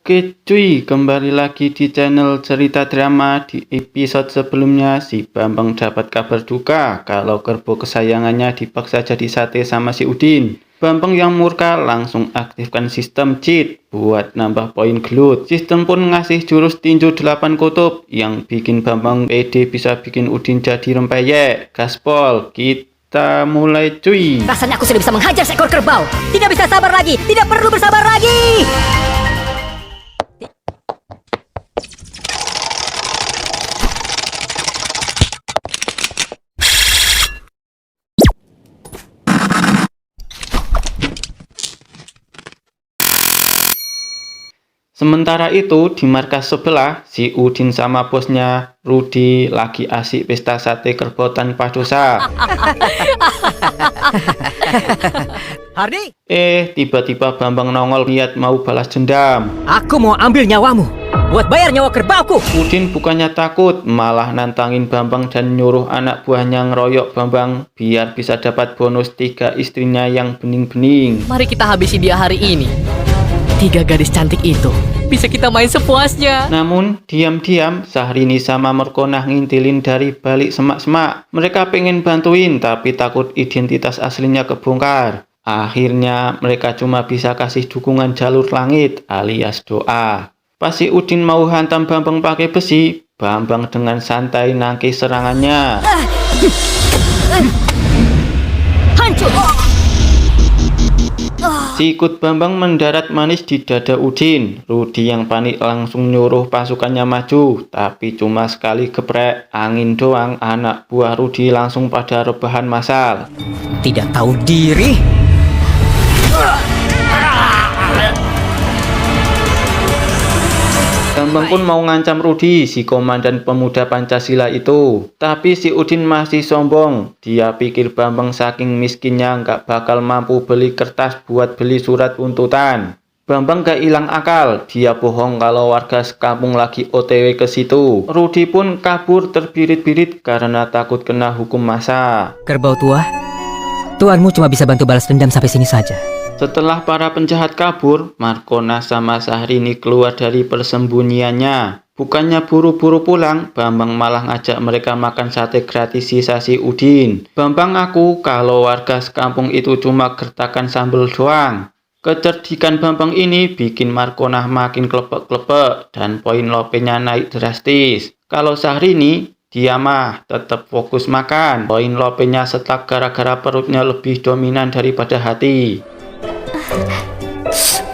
Oke cuy, kembali lagi di channel cerita drama. Di episode sebelumnya si Bambang dapat kabar duka kalau kerbau kesayangannya dipaksa jadi sate sama si Udin. Bambang yang murka langsung aktifkan sistem cheat buat nambah poin gelut. Sistem pun ngasih jurus tinju 8 kutub yang bikin Bambang pede bisa bikin Udin jadi rempeyek. Gaspol, kita mulai cuy. Rasanya aku sudah bisa menghajar seekor kerbau. Tidak bisa sabar lagi, tidak perlu bersabar lagi. Sementara itu di markas sebelah, si Udin sama bosnya Rudi lagi asik pesta sate kerbau tanpa dosa. Hardi, Tiba-tiba Bambang nongol lihat mau balas dendam. aku mau ambil nyawamu buat bayar nyawa kerbauku. Udin bukannya takut, malah nantangin Bambang dan nyuruh anak buahnya ngeroyok Bambang biar bisa dapat bonus 3 istrinya yang bening-bening. Mari kita habisi dia hari ini. 3 gadis cantik itu bisa kita main sepuasnya. Namun diam-diam Syahrini sama Merkonah ngintilin dari balik semak-semak. Mereka pengen bantuin tapi takut identitas aslinya kebongkar. Akhirnya mereka cuma bisa kasih dukungan jalur langit alias doa. Pas si Udin mau hantam Bambang pakai besi, Bambang dengan santai nangkis serangannya. Hancur. Sikut Bambang mendarat manis di dada Udin. Rudi yang panik langsung nyuruh pasukannya maju, tapi cuma sekali geprek angin doang anak buah Rudi langsung pada rebahan massal. Tidak tahu diri. Bambang pun mau ngancam Rudi, si komandan pemuda Pancasila itu. Tapi si Udin masih sombong. Dia pikir Bambang saking miskinnya nggak bakal mampu beli kertas buat beli surat tuntutan. Bambang gak hilang akal. Dia bohong kalau warga sekampung lagi OTW ke situ. Rudi pun kabur terbirit-birit karena takut kena hukum massa. Kerbau tua, tuanmu cuma bisa bantu balas dendam sampai sini saja. Setelah para penjahat kabur, Markona sama Syahrini keluar dari persembunyiannya. Bukannya buru-buru pulang, Bambang malah ngajak mereka makan sate gratis sisa si Udin. Bambang ngaku kalau warga sekampung itu cuma gertakan sambal doang. Kecerdikan Bambang ini bikin Markona makin klepek-klepek dan poin lopenya naik drastis. Kalau Syahrini, dia mah tetap fokus makan. Poin lopenya setak gara-gara perutnya lebih dominan daripada hati.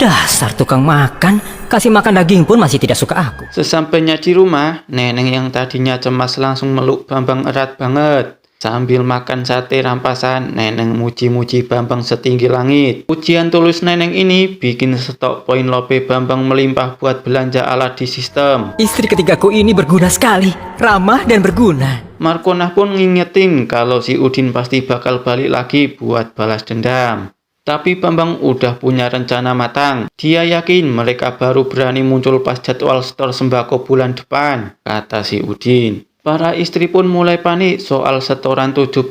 Dasar tukang makan, kasih makan daging pun masih tidak suka aku. Sesampainya di rumah, Neneng yang tadinya cemas langsung meluk Bambang erat banget. Sambil makan sate rampasan, Neneng muji-muji Bambang setinggi langit. Pujian tulus Neneng ini bikin stok poin lope Bambang melimpah buat belanja alat di sistem. Istri ketigaku ini berguna sekali, ramah dan berguna. Markonah pun ngingetin kalau si Udin pasti bakal balik lagi buat balas dendam. Tapi Bambang udah punya rencana matang. Dia yakin mereka baru berani muncul pas jadwal stor sembako bulan depan, kata si Udin. Para istri pun mulai panik soal setoran 75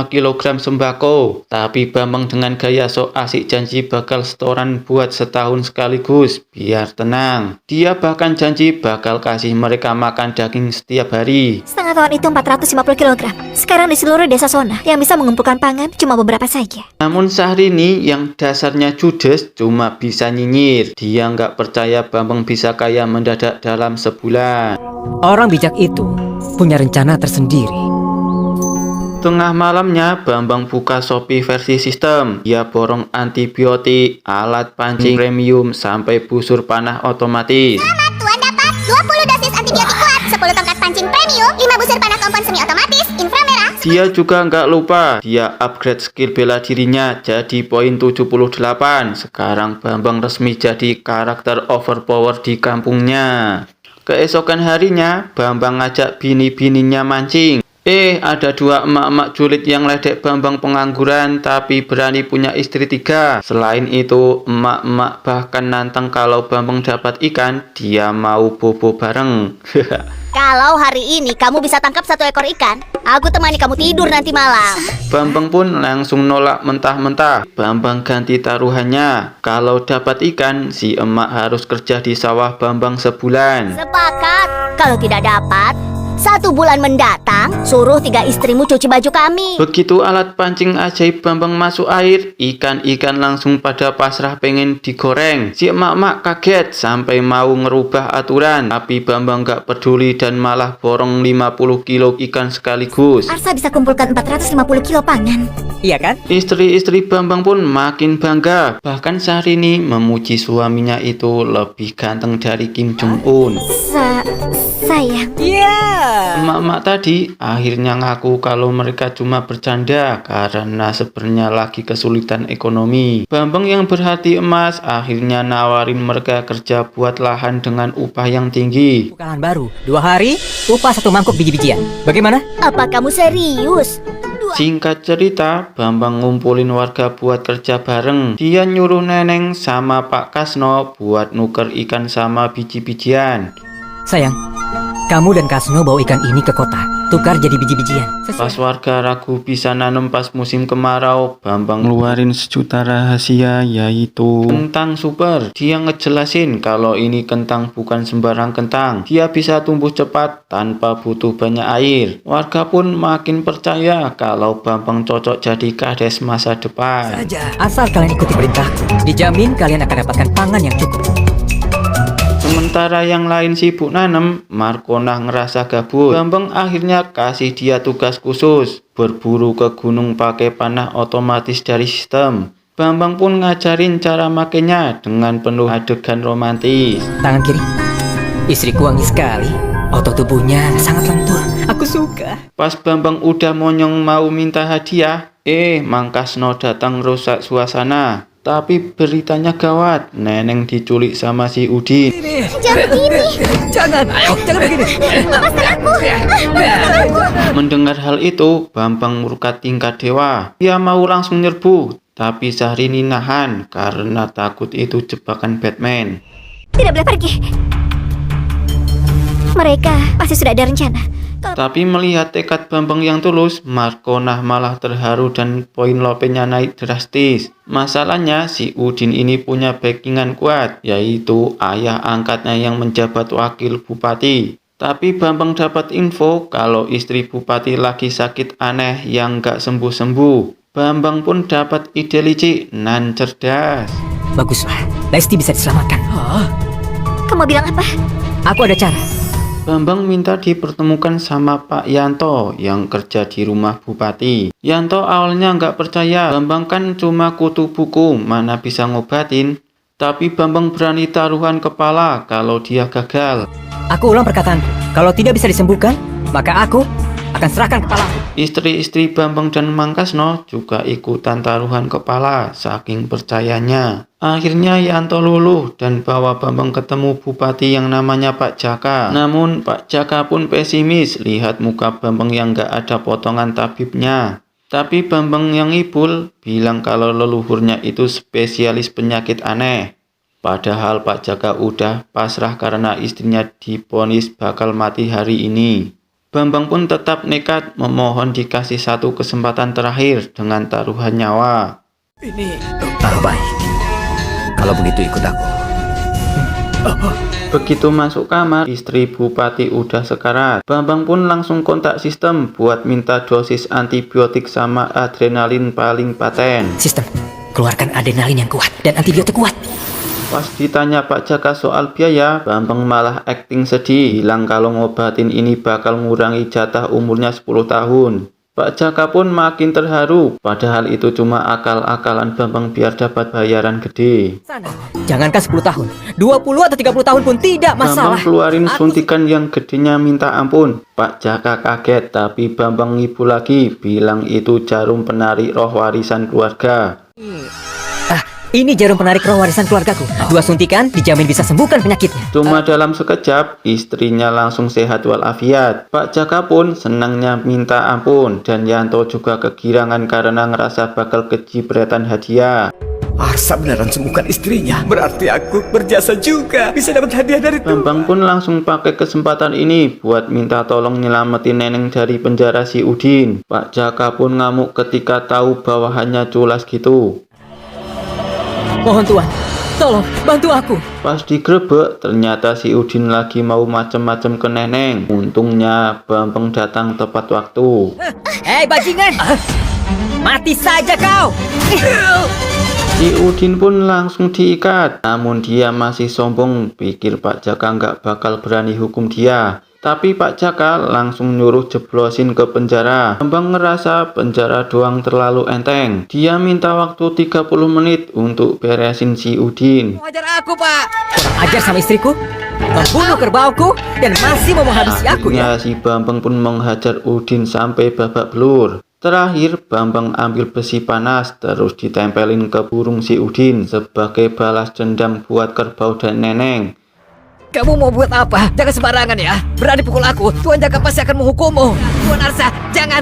kg sembako. Tapi Bambang dengan gaya sok asik janji bakal setoran buat setahun sekaligus, biar tenang. Dia bahkan janji bakal kasih mereka makan daging setiap hari. Setengah tahun itu 450 kg. Sekarang di seluruh desa Sona yang bisa mengumpulkan pangan cuma beberapa saja. Namun Syahrini yang dasarnya judes cuma bisa nyinyir. Dia nggak percaya Bambang bisa kaya mendadak dalam sebulan. Orang bijak itu punya rencana tersendiri. Tengah malamnya Bambang buka Shopee versi sistem. Dia borong antibiotik, alat pancing premium, sampai busur panah otomatis. Tuan dapat 20 dosis antibiotik kuat, 10 tongkat pancing premium, 5 busur panah kompon semi otomatis, inframerah. Dia juga nggak lupa, dia upgrade skill bela dirinya jadi poin 78. Sekarang Bambang resmi jadi karakter overpower di kampungnya. Keesokan harinya, Bambang ngajak bini-bininya mancing. Ada dua emak-emak julid yang ledek Bambang pengangguran tapi berani punya istri 3. Selain itu, emak-emak bahkan nantang kalau Bambang dapat ikan, dia mau bobo bareng. Kalau hari ini kamu bisa tangkap 1 ekor ikan, aku temani kamu tidur nanti malam. Bambang pun langsung nolak mentah-mentah. Bambang ganti taruhannya. Kalau dapat ikan, si emak harus kerja di sawah Bambang sebulan. Sepakat. Kalau tidak dapat, 1 bulan mendatang, suruh 3 istrimu cuci baju kami. Begitu alat pancing ajaib Bambang masuk air, ikan-ikan langsung pada pasrah pengen digoreng. Si emak-emak kaget sampai mau ngerubah aturan, tapi Bambang gak peduli dan malah borong 50 kilo ikan sekaligus. Arsa bisa kumpulkan 450 kilo pangan. Iya kan? Istri-istri Bambang pun makin bangga. Bahkan Syahrini memuji suaminya itu lebih ganteng dari Kim Jong Un. Sayang. Iya. Emak-emak tadi akhirnya ngaku kalau mereka cuma bercanda karena sebenarnya lagi kesulitan ekonomi. Bambang yang berhati emas akhirnya nawarin mereka kerja buat lahan dengan upah yang tinggi. Bukan lahan baru. 2 hari, upah 1 mangkuk biji-bijian. Bagaimana? Apa kamu serius? Singkat cerita, Bambang ngumpulin warga buat kerja bareng. Dia nyuruh Neneng sama Pak Kasno buat nuker ikan sama biji-bijian. Sayang, kamu dan Kasno bawa ikan ini ke kota. Tukar jadi biji-bijian. Pas warga ragu bisa nanam pas musim kemarau, Bambang ngeluarin sejuta rahasia, yaitu kentang super. Dia ngejelasin kalau ini kentang bukan sembarang kentang. Dia bisa tumbuh cepat tanpa butuh banyak air. Warga pun makin percaya kalau Bambang cocok jadi kades masa depan. Asal kalian ikuti perintahku, dijamin kalian akan dapatkan pangan yang cukup. Sementara yang lain sibuk nanem, Markona ngerasa gabut. Bambang akhirnya kasih dia tugas khusus, berburu ke gunung pakai panah otomatis dari sistem. Bambang pun ngajarin cara makainya dengan penuh adegan romantis. Tangan kiri. Istriku wangi sekali. Otot tubuhnya sangat lentur. Aku suka. Pas Bambang udah monyong mau minta hadiah, Mang Kasno datang rusak suasana. Tapi beritanya gawat, Neneng diculik sama si Udin. Jangan gini. Jangan begini. Mendengar hal itu, Bambang murka tingkat dewa. Dia mau langsung nyerbu, tapi Syahrini nahan karena takut itu jebakan Batman. Tidak boleh pergi. Mereka pasti sudah ada rencana. Tapi melihat tekad Bambang yang tulus, Markona malah terharu dan poin lopenya naik drastis. Masalahnya, si Udin ini punya backingan kuat, yaitu ayah angkatnya yang menjabat wakil bupati. Tapi Bambang dapat info kalau istri bupati lagi sakit aneh yang gak sembuh-sembuh. Bambang pun dapat ide licik nan cerdas. Baguslah, Lesti bisa diselamatkan. Kamu bilang apa? Aku ada cara. Bambang minta dipertemukan sama Pak Yanto yang kerja di rumah bupati. Yanto awalnya nggak percaya, Bambang kan cuma kutu buku, mana bisa ngobatin. Tapi Bambang berani taruhan kepala kalau dia gagal. Aku ulang perkataanku. Kalau tidak bisa disembuhkan, maka aku akan serahkan kepalaku. Istri-istri Bambang dan Mang Kasno juga ikutan taruhan kepala, saking percayanya. Akhirnya Yanto luluh dan bawa Bambang ketemu bupati yang namanya Pak Jaka. Namun Pak Jaka pun pesimis lihat muka Bambang yang gak ada potongan tabibnya. Tapi Bambang yang ngibul bilang kalau leluhurnya itu spesialis penyakit aneh. Padahal Pak Jaka udah pasrah karena istrinya divonis bakal mati hari ini. Bambang pun tetap nekat memohon dikasih 1 kesempatan terakhir dengan taruhan nyawa. Baik. Kalau begitu ikut aku. Begitu masuk kamar, istri bupati udah sekarat. Bambang pun langsung kontak sistem buat minta dosis antibiotik sama adrenalin paling paten. Sistem, keluarkan adrenalin yang kuat dan antibiotik kuat. Pas ditanya Pak Jaka soal biaya, Bambang malah akting sedih, bilang kalau ngobatin ini bakal ngurangi jatah umurnya 10 tahun. Pak Jaka pun makin terharu, padahal itu cuma akal-akalan Bambang biar dapat bayaran gede. Jangankan 10 tahun, 20 atau 30 tahun pun tidak masalah. Bambang keluarin suntikan yang gedenya minta ampun. Pak Jaka kaget, tapi Bambang ngibul lagi, bilang itu jarum penarik roh warisan keluarga. Ini jarum penarik roh warisan keluargaku. 2 suntikan dijamin bisa sembuhkan penyakitnya. Cuma dalam sekejap, istrinya langsung sehat walafiat. Pak Jaka pun senangnya minta ampun, dan Yanto juga kegirangan karena ngerasa bakal kecipratan hadiah. Arsa beneran sembuhkan istrinya. Berarti aku berjasa juga. Bisa dapat hadiah dari Tuhan. Bambang pun langsung pakai kesempatan ini buat minta tolong nyelamatin Neneng dari penjara si Udin. Pak Jaka pun ngamuk ketika tahu bawahannya culas gitu. Mohon Tuan, tolong bantu aku. Pas digrebek, ternyata si Udin lagi mau macem-macem ke Neneng. Untungnya Bambang datang tepat waktu. Hei bajingan, mati saja kau. Si Udin pun langsung diikat. Namun dia masih sombong, pikir Pak Jaka nggak bakal berani hukum dia. Tapi Pak Jaka langsung nyuruh jeblosin ke penjara. Bambang ngerasa penjara doang terlalu enteng. Dia minta waktu 30 menit untuk beresin si Udin. Mau ajar aku, Pak. Kurang ajar sama istriku, membunuh kerbauku, dan masih mau menghabisi aku ya. Akhirnya si Bambang pun menghajar Udin sampai babak belur. Terakhir, Bambang ambil besi panas terus ditempelin ke burung si Udin sebagai balas dendam buat kerbau dan Neneng. Kamu mau buat apa? Jangan sembarangan ya. Berani pukul aku, Tuan Jaka pasti akan menghukummu. Tuan Arsa, jangan.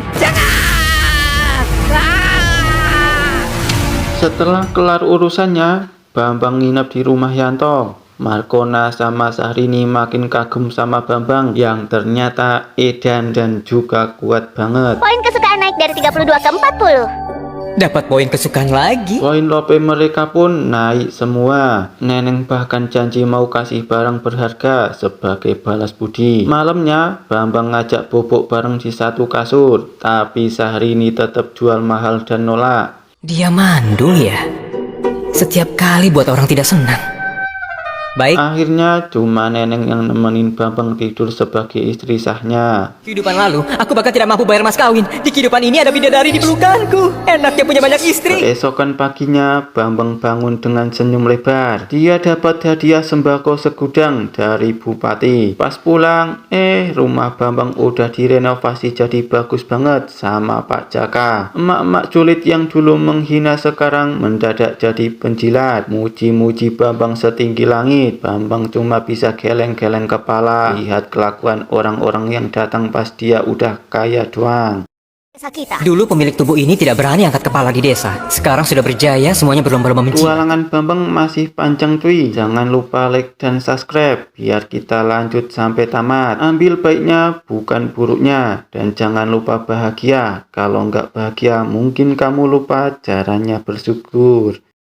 Setelah kelar urusannya, Bambang nginep di rumah Yanto. Markona sama Syahrini makin kagum sama Bambang yang ternyata edan dan juga kuat banget. Poin kesukaan naik dari 32 ke 40. Dapat poin kesukaan lagi. Poin lope mereka pun naik semua. Neneng bahkan janji mau kasih barang berharga sebagai balas budi. Malamnya, Bambang ngajak bobok bareng di satu kasur. Tapi Syahrini tetap jual mahal dan nolak. Dia mandul ya. Setiap kali buat orang tidak senang. Baik, Akhirnya cuma Neneng yang nemenin Bambang tidur sebagai istri sahnya. kehidupan lalu aku bahkan tidak mampu bayar mas kawin. Di kehidupan ini ada bidadari di pelukanku. Enaknya punya banyak istri. Keesokan paginya, Bambang bangun dengan senyum lebar. Dia dapat hadiah sembako segudang dari bupati. Pas pulang, rumah Bambang udah direnovasi jadi bagus banget sama Pak Jaka. Emak-emak julid yang dulu menghina sekarang mendadak jadi penjilat. Muji-muji Bambang setinggi langit. Bambang cuma bisa geleng-geleng kepala lihat kelakuan orang-orang yang datang pas dia udah kaya doang. Kita. Dulu pemilik tubuh ini tidak berani angkat kepala di desa. Sekarang sudah berjaya, semuanya berlomba-lomba menci. Petualangan Bambang masih panjang cuy. Jangan lupa like dan subscribe biar kita lanjut sampai tamat. Ambil baiknya bukan buruknya. Dan jangan lupa bahagia. Kalau nggak bahagia mungkin kamu lupa caranya bersyukur.